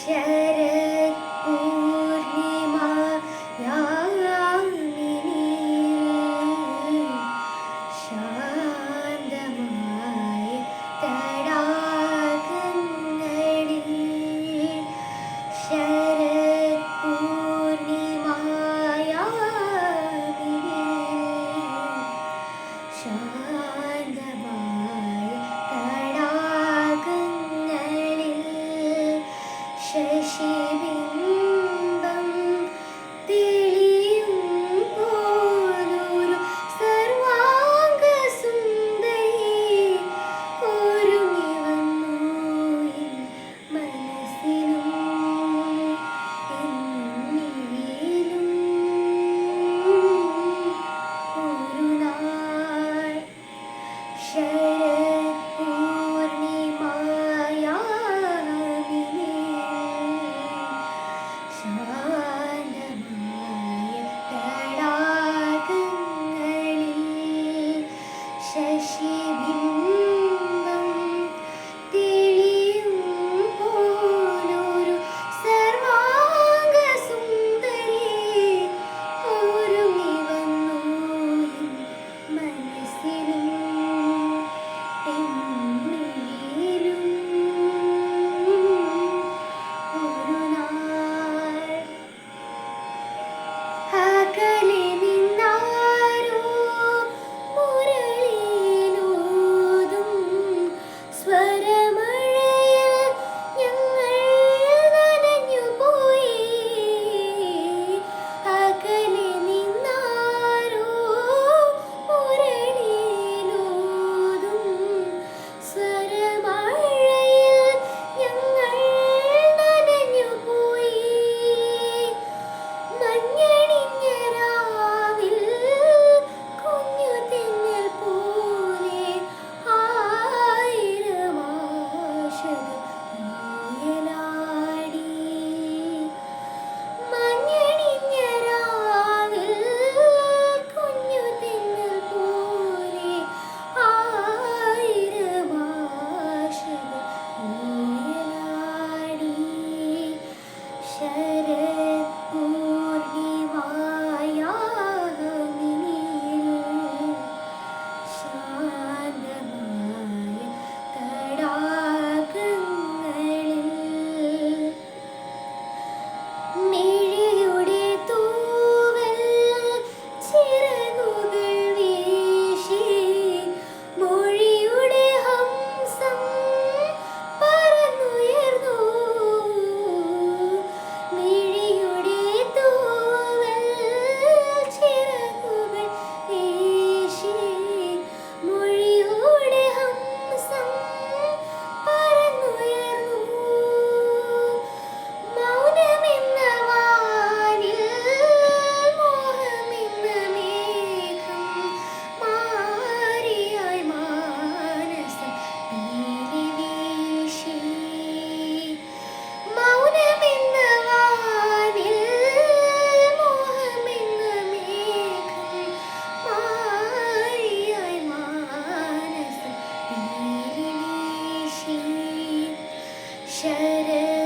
ശരത് പൂർണിമ യാമിനി ശാന്തമായ തടാകങ്ങളിൽ ശരത് പൂർണിമ യാമിനി ശാന്തമായ തടാകങ്ങളിൽ ശശിബിംബം തെളിയും പോലൊരു സർവാംഗ സുന്ദരി ഒരുങ്ങി വന്നു എൻ മനസ്സിലും എന്നിലും ഒരു നാൾ ശരത് പൂർണിമ യാമിനി ശാന്തമായ തടാകങ്ങളിൽ ശശിബിംബം തെളിയും പോലൊരു സർവാംഗ സുന്ദരി ഒരുങ്ങി വന്നു എൻ മനസ്സിലും എന്നിലും ഒരു നാൾ അകലെ നിന്നാരോ മുരളിയിലൂതും സ്വരമഴയിൽ ഞങ്ങൾ നനഞ്ഞുപോയി. അകലെ നിന്നാരോ മുരളിയിലൂതും സ്വരമഴയിൽ ഞങ്ങൾ നനഞ്ഞുപോയി. മഞ്ഞണിഞ്ഞ രാവിൽ കുഞ്ഞു തെന്നൽ പോലെ ആയിരം ആശകൾ ഊയലാടി. മഞ്ഞണിഞ്ഞ രാവിൽ കുഞ്ഞു തെന്നൽ പോലെ ആയിരം ആശകൾ ഊയലാടി. ശരത് പൂർണിമ യാമിനി ശാന്തമായ തടാകങ്ങളിൽ മിഴിയുടെ തൂവൽ ചിറകുകൾ വീശി മൊഴിയുടെ ഹംസം പറന്നുയർന്നു. മിഴിയുടെ തൂവൽ ചിറകുകൾ വീശി മൊഴിയുടെ ഹംസം പറന്നുയർന്നു. മൗനമെന്ന വാനിൽ മോഹമെന്ന മേഘം മാരിയായി മാനസം പീലി വീശി. മൗനമെന്ന വാനിൽ മോഹമെന്ന മേഘം മാരിയായി മാനസം പീലി വീശി. ശരത്